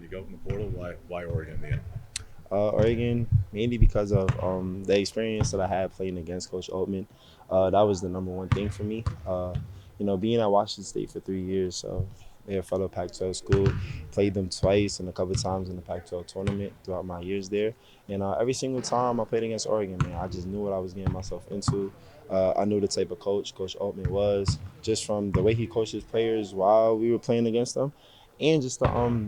go in the portal? Why Oregon in the end? Oregon, mainly because of the experience that I had playing against Coach Altman. That was the number one thing for me. Being at Washington State for 3 years, so they're a fellow Pac-12 school. Played them twice and a couple of times in the Pac-12 tournament throughout my years there. And every single time I played against Oregon, man, I just knew what I was getting myself into. I knew the type of coach Coach Altman was, just from the way he coached his players while we were playing against them, and just the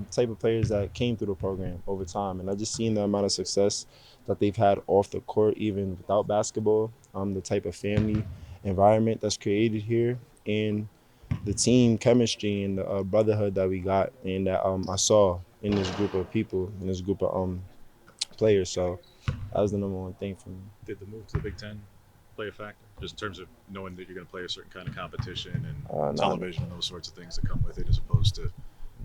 type of players that came through the program over time. And I just seen the amount of success that they've had off the court, even without basketball. The type of family environment that's created here, and the team chemistry and the brotherhood that we got, and that I saw in this group of people, in this group of players. So that was the number one thing for me. Did the move to the Big Ten play a factor, just in terms of knowing that you're going to play a certain kind of competition and Not, television and those sorts of things that come with it, as opposed to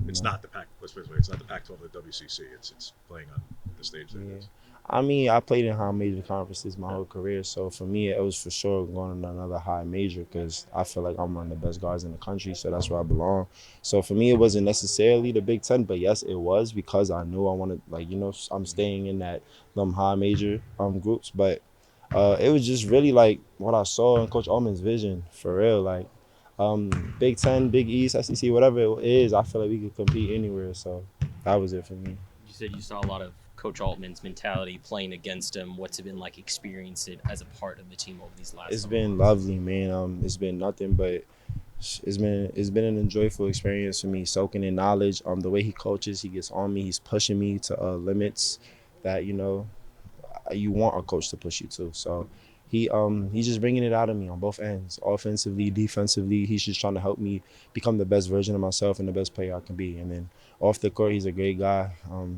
it's no. not the Pac. Let's put it this way, it's not the Pac-12 or the WCC. It's playing on the stage that it Yeah. is. I mean, I played in high major conferences my whole career, so for me, it was for sure going to another high major because I feel like I'm one of the best guards in the country, so that's where I belong. So for me, it wasn't necessarily the Big Ten, but yes, it was because I knew I wanted, like, I'm staying in that them high major groups, but it was just really like what I saw in Coach Allman's vision for real, like. Big Ten, Big East, SEC, whatever it is, I feel like we could compete anywhere. So that was it for me. You said you saw a lot of Coach Altman's mentality playing against him. What's it been like experiencing it as a part of the team over these last It's several been months? lovely, man. It's been nothing but it's been an enjoyable experience for me, soaking in knowledge. The way he coaches, he gets on me. He's pushing me to limits that you want a coach to push you to. So he's just bringing it out of me on both ends, offensively, defensively. He's just trying to help me become the best version of myself and the best player I can be. And then off the court, he's a great guy.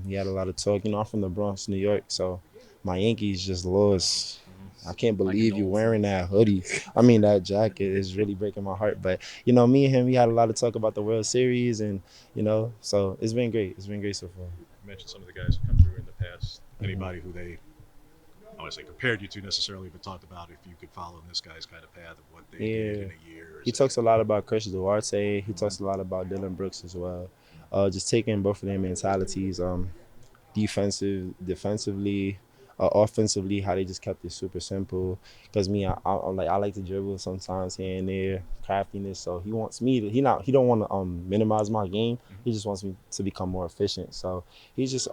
He had a lot of talk. I'm from the Bronx, New York, so my Yankees just lost. I can't My believe you're wearing condolences. that hoodie. I mean, that jacket is really breaking my heart. But me and him, we had a lot of talk about the World Series, and so it's been great. It's been great so far. You mentioned some of the guys who come through in the past. Mhm. Anybody who they, I want to say compared you to necessarily, but talked about if you could follow in this guy's kind of path of what they did Yeah. in a year. Or He is it? talks a lot about Chris Duarte. He Mhm. talks a lot about Dylan Brooks as well. Just taking both of their mentalities, defensively, offensively, how they just kept it super simple. Because me, I like to dribble sometimes here and there, craftiness. So he wants me to. He don't want to minimize my game. Mhm. He just wants me to become more efficient. So he just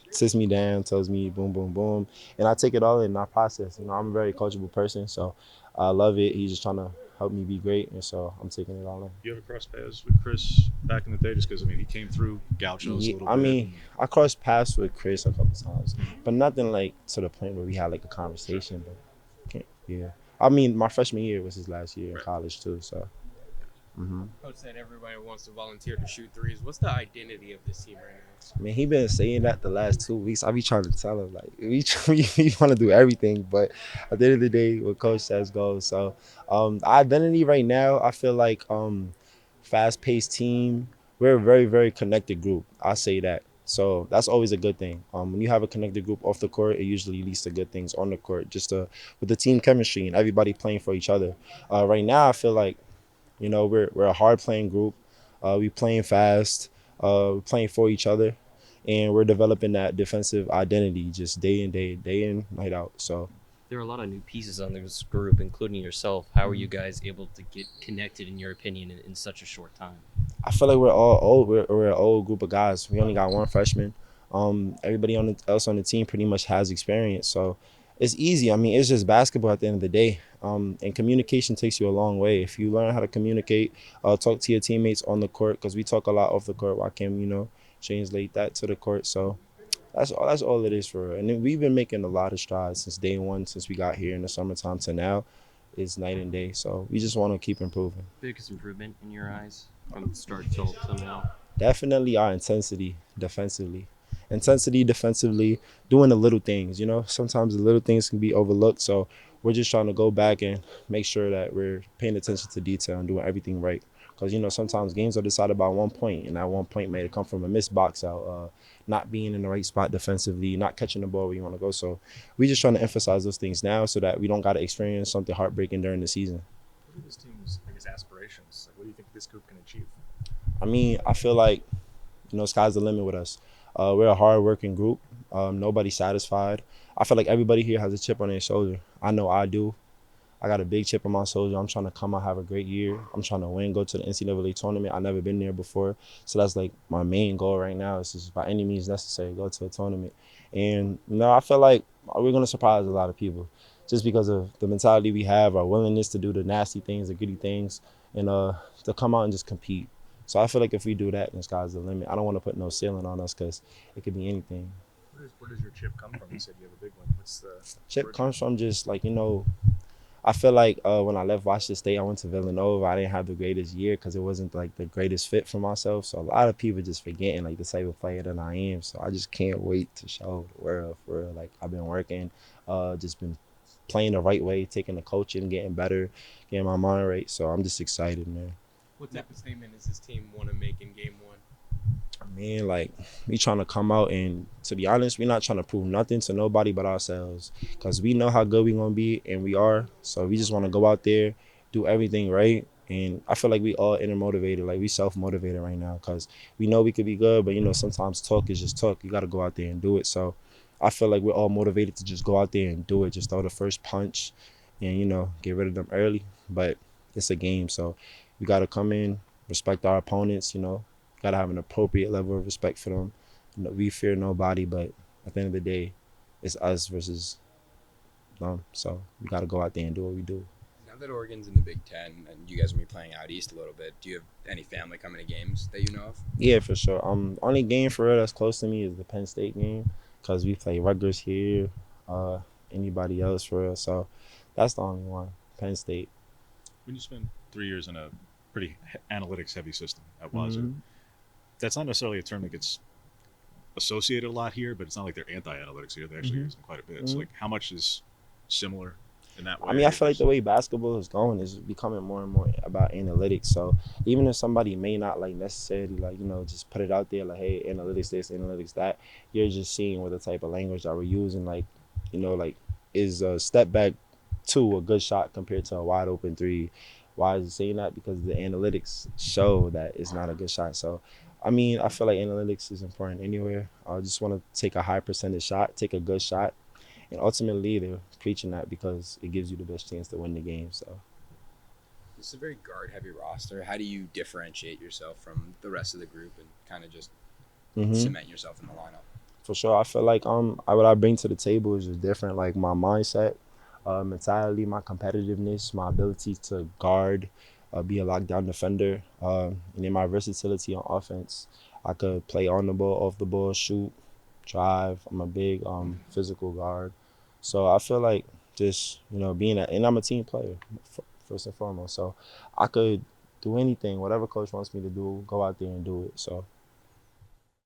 sits me down, tells me boom, boom, boom, and I take it all in. I process. I'm a very coachable person, so I love it. He's just trying to help me be great, and so I'm taking it all in. You ever cross paths with Chris back in the day? Just because I mean, he came through Gauchos a Yeah, little I bit. mean, I crossed paths with Chris a couple times, Mhm. but nothing like to the point where we had like a Sure. conversation. But yeah, I mean, my freshman year was his last year in Right. college too. So, hmm Coach said everybody wants to volunteer to shoot threes. What's the identity of this team right now? man, he been saying that the last 2 weeks. I be trying to tell him like we want to do everything, but at the end of the day, what coach says goes. So, our identity right now, I feel like fast paced team. We're a very very connected group. I say that. So that's always a good thing. When you have a connected group off the court, it usually leads to good things on the court. Just with the team chemistry and everybody playing for each other. Right now, I feel like we're a hard playing group. We playing fast. We're playing for each other, and we're developing that defensive identity just day in, night out. So There are a lot of new pieces on this group, including yourself. How are you mhm. guys able to get connected, in your opinion, in such a short time? I feel like we're all old. We're an old group of guys. We only got one freshman. Everybody else on the team pretty much has experience, so it's easy. I mean, it's just basketball at the end of the day. And communication takes you a long way. If you learn how to communicate, talk to your teammates on the court, because we talk a lot off the court. Why can't we, translate that to the court? So that's all it is for real. And then we've been making a lot of strides since day one, since we got here in the summertime to now. It's night and day. So we just want to keep improving. Biggest improvement in your eyes from the start till now? Definitely our intensity defensively. Intensity defensively, doing the little things. Sometimes the little things can be overlooked. So we're just trying to go back and make sure that we're paying attention to detail and doing everything right. Because sometimes games are decided by 1 point, and that 1 point may come from a missed box out, not being in the right spot defensively, not catching the ball where you want to go. So we just trying to emphasize those things now so that we don't got to experience something heartbreaking during the season. What are this team's, I guess, aspirations? Like, what do you think this group can achieve? I mean, I feel like sky's the limit with us. We're a hard-working group. Nobody's satisfied. I feel like everybody here has a chip on their shoulder. I know I do. I got a big chip on my shoulder. I'm trying to come out, have a great year. I'm trying to win, go to the NCAA tournament. I've never been there before. So that's like my main goal right now is just by any means necessary, go to a tournament. And, I feel like we're going to surprise a lot of people just because of the mentality we have, our willingness to do the nasty things, the gritty things, and to come out and just compete. So I feel like if we do that, then sky's the limit. I don't want to put no ceiling on us because it could be anything. Where does your chip come from? You said you have a big one. What's the Chip comes from just like, I feel like when I left Washington State, I went to Villanova. I didn't have the greatest year because it wasn't like the greatest fit for myself. So a lot of people just forgetting like the type of player that I am. So I just can't wait to show the world for real. Like I've been working, just been playing the right way, taking the coaching, getting better, getting my mind right. So I'm just excited, man. What type of statement does this team want to make in game one? Man, like we trying to come out and to be honest, we're not trying to prove nothing to nobody but ourselves because we know how good we gonna be and we are. So we just want to go out there, do everything right, and I feel like we all inner motivated, like we self motivated right now because we know we could be good, but sometimes talk is just talk. You got to go out there and do it. So I feel like we're all motivated to just go out there and do it, just throw the first punch, and get rid of them early. But it's a game, so we got to come in, respect our opponents, gotta have an appropriate level of respect for them. We fear nobody, but at the end of the day, it's us versus them. So we gotta go out there and do what we do. Now that Oregon's in the Big Ten and you guys will be playing out east a little bit, do you have any family coming to games that you know of? Yeah, for sure. Only game for real that's close to me is the Penn State game, cause we play Rutgers here. Anybody else for real? So that's the only one. Penn State. when you spend 3 years in a pretty analytics heavy system at Wazoo, Mhm. that's not necessarily a term that gets associated a lot here, but it's not like they're anti-analytics here. They actually Mhm. use them quite a bit. So Mhm. like, how much is similar in that way? I mean, I feel like the way basketball is going is becoming more and more about analytics. So even if somebody may not like necessarily like just put it out there like, hey, analytics this, analytics that, you're just seeing what the type of language that we're using. Like, like is a step back two a good shot compared to a wide open three. Why is it saying that? Because the analytics show that it's not a good shot. So I mean, I feel like analytics is important anywhere. I just want to take a high percentage shot, take a good shot, and ultimately, they're preaching that because it gives you the best chance to win the game. So, This is a very guard-heavy roster. How do you differentiate yourself from the rest of the group and kind of just cement yourself in the lineup? for sure, I feel like what I bring to the table is just different. Like my mindset, mentality, my competitiveness, my ability to guard, be a lockdown defender, and then my versatility on offense. I could play on the ball, off the ball, shoot, drive. I'm a big physical guard, so I feel like just being and I'm a team player first and foremost. So I could do anything, whatever coach wants me to do, go out there and do it. So